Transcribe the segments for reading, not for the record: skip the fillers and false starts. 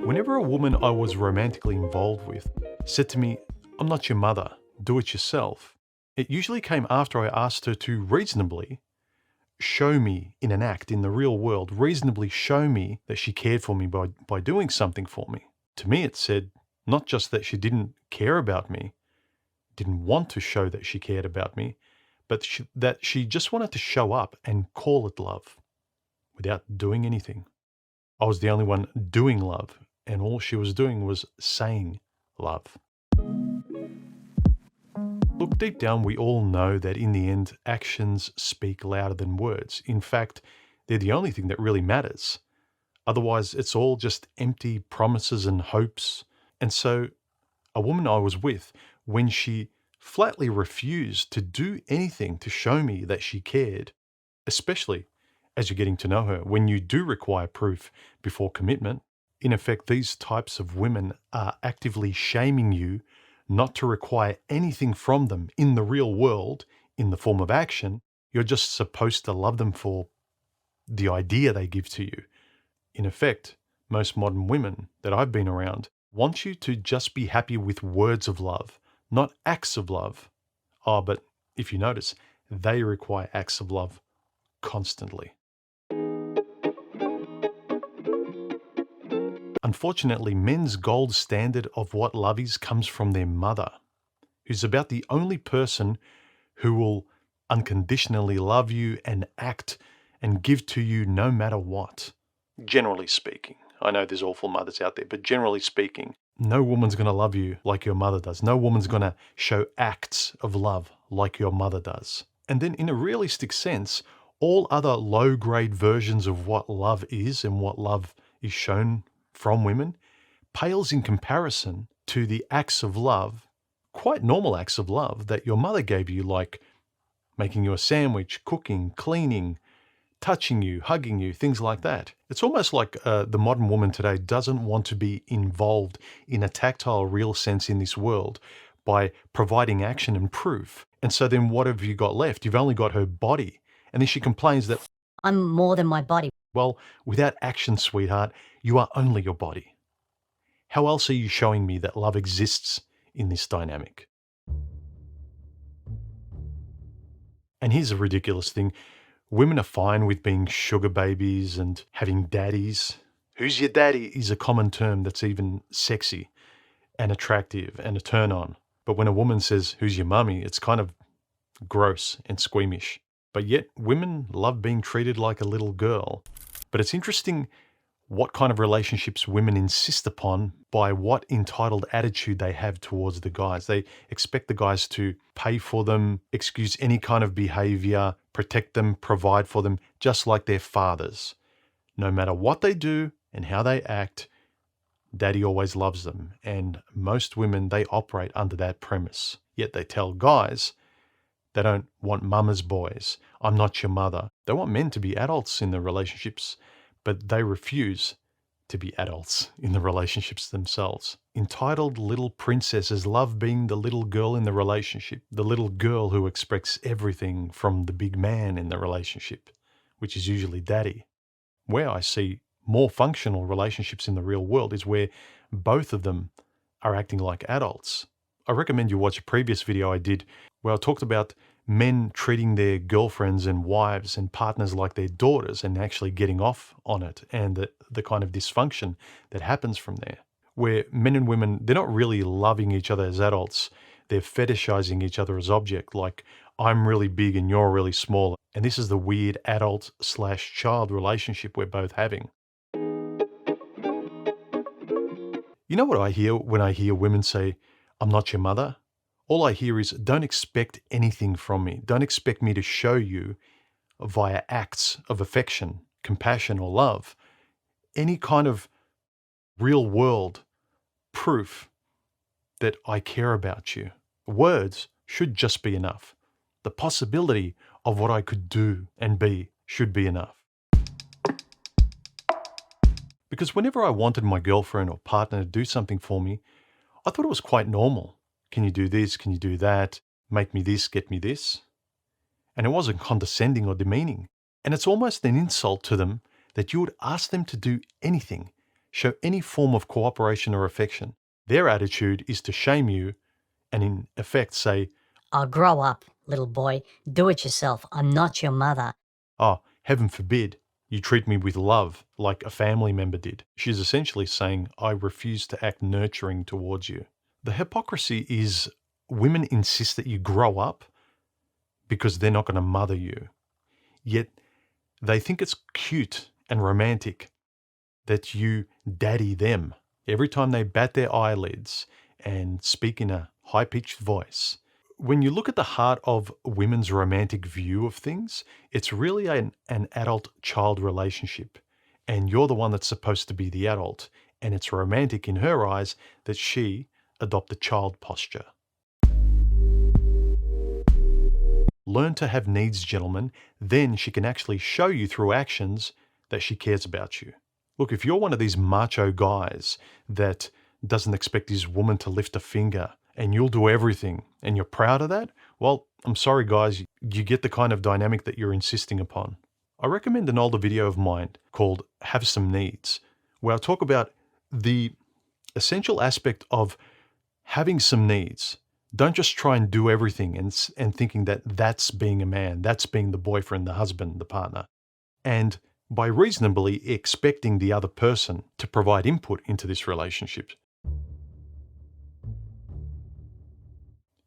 Whenever a woman I was romantically involved with said to me, "I'm not your mother, do it yourself," it usually came after I asked her to reasonably show me in an act in the real world, reasonably show me that she cared for me by doing something for me. To me, it said not just that she didn't care about me, didn't want to show that she cared about me, but that she just wanted to show up and call it love without doing anything. I was the only one doing love, and all she was doing was saying love. Look, deep down, we all know that in the end, actions speak louder than words. In fact, they're the only thing that really matters. Otherwise, it's all just empty promises and hopes. And so, a woman I was with, when she flatly refused to do anything to show me that she cared, especially as you're getting to know her, when you do require proof before commitment, in effect, these types of women are actively shaming you not to require anything from them in the real world in the form of action. You're just supposed to love them for the idea they give to you. In effect, most modern women that I've been around want you to just be happy with words of love, not acts of love. Oh, but if you notice, they require acts of love constantly. Unfortunately, men's gold standard of what love is comes from their mother, who's about the only person who will unconditionally love you and act and give to you no matter what. Generally speaking, I know there's awful mothers out there, but generally speaking, no woman's going to love you like your mother does. No woman's going to show acts of love like your mother does. And then in a realistic sense, all other low-grade versions of what love is and what love is shown from women pales in comparison to the acts of love, quite normal acts of love that your mother gave you, like making you a sandwich, cooking, cleaning, touching you, hugging you, things like that. It's almost like the modern woman today doesn't want to be involved in a tactile, real sense in this world by providing action and proof. And so then what have you got left? You've only got her body. And then she complains that, "I'm more than my body." well, without action, sweetheart, you are only your body. How else are you showing me that love exists in this dynamic? And here's a ridiculous thing. Women are fine with being sugar babies and having daddies. Who's your daddy is a common term that's even sexy and attractive and a turn on. But when a woman says, "Who's your mummy?" it's kind of gross and squeamish. But yet women love being treated like a little girl. But it's interesting what kind of relationships women insist upon by what entitled attitude they have towards the guys. They expect the guys to pay for them, excuse any kind of behavior, protect them, provide for them, just like their fathers. No matter what they do and how they act, daddy always loves them. And most women, they operate under that premise. Yet they tell guys they don't want mama's boys. I'm not your mother. They want men to be adults in their relationships, but they refuse to be adults in the relationships themselves. Entitled little princesses love being the little girl in the relationship, the little girl who expects everything from the big man in the relationship, which is usually daddy. Where I see more functional relationships in the real world is where both of them are acting like adults. I recommend you watch a previous video I did where I talked about men treating their girlfriends and wives and partners like their daughters and actually getting off on it, and the kind of dysfunction that happens from there, where men and women, they're not really loving each other as adults. They're fetishizing each other as object, like I'm really big and you're really small. And this is the weird adult/child relationship we're both having. You know what I hear when I hear women say, "I'm not your mother"? All I hear is, don't expect anything from me. Don't expect me to show you via acts of affection, compassion, or love any kind of real world proof that I care about you. Words should just be enough. The possibility of what I could do and be should be enough. Because whenever I wanted my girlfriend or partner to do something for me, I thought it was quite normal. Can you do this? Can you do that? Make me this, get me this. And it wasn't condescending or demeaning. And it's almost an insult to them that you would ask them to do anything, show any form of cooperation or affection. Their attitude is to shame you and in effect say, Grow up, little boy. Do it yourself. I'm not your mother. oh, heaven forbid you treat me with love like a family member did. She's essentially saying, I refuse to act nurturing towards you. The hypocrisy is women insist that you grow up because they're not going to mother you. Yet they think it's cute and romantic that you daddy them. Every time they bat their eyelids and speak in a high-pitched voice. When you look at the heart of women's romantic view of things, it's really an adult-child relationship. And you're the one that's supposed to be the adult. And it's romantic in her eyes that she adopt the child posture. Learn to have needs, gentlemen. Then she can actually show you through actions that she cares about you. Look, if you're one of these macho guys that doesn't expect his woman to lift a finger and you'll do everything and you're proud of that, well, I'm sorry guys, you get the kind of dynamic that you're insisting upon. I recommend an older video of mine called Have Some Needs, where I talk about the essential aspect of having some needs. Don't just try and do everything and thinking that that's being a man, that's being the boyfriend, the husband, the partner. And by reasonably expecting the other person to provide input into this relationship.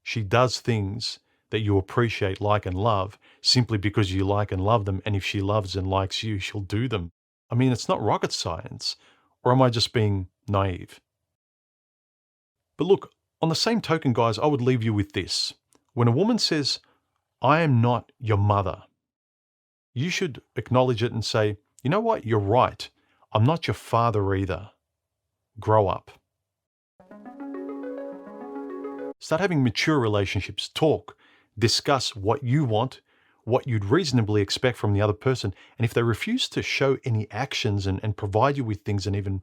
She does things that you appreciate, like, and love simply because you like and love them. And if she loves and likes you, she'll do them. I mean, it's not rocket science. Or am I just being naive? But look, on the same token, guys, I would leave you with this. When a woman says, I am not your mother, you should acknowledge it and say, you know what? You're right. I'm not your father either. Grow up. Start having mature relationships. Talk. Discuss what you want, what you'd reasonably expect from the other person. And if they refuse to show any actions and provide you with things and even,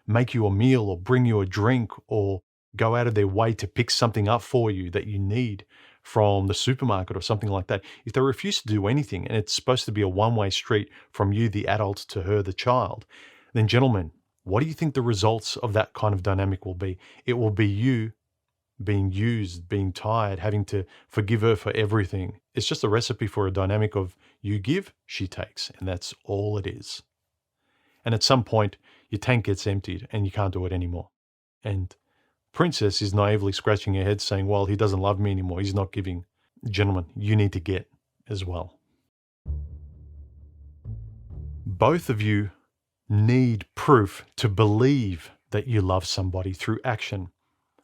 make you a meal or bring you a drink or go out of their way to pick something up for you that you need from the supermarket or something like that. If they refuse to do anything and it's supposed to be a one-way street from you, the adult, to her, the child, then gentlemen, what do you think the results of that kind of dynamic will be? It will be you being used, being tired, having to forgive her for everything. It's just a recipe for a dynamic of you give, she takes, and that's all it is. And at some point, your tank gets emptied and you can't do it anymore. And Princess is naively scratching her head saying, well, he doesn't love me anymore. He's not giving. Gentlemen, you need to get as well. Both of you need proof to believe that you love somebody through action.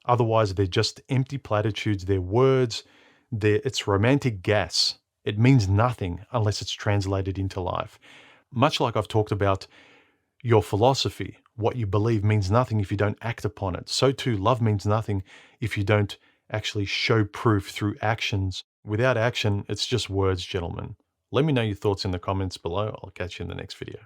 Otherwise, they're just empty platitudes. They're words. It's romantic gas. It means nothing unless it's translated into life. Much like I've talked about your philosophy, what you believe means nothing if you don't act upon it. So too, love means nothing if you don't actually show proof through actions. Without action, it's just words, gentlemen. Let me know your thoughts in the comments below. I'll catch you in the next video.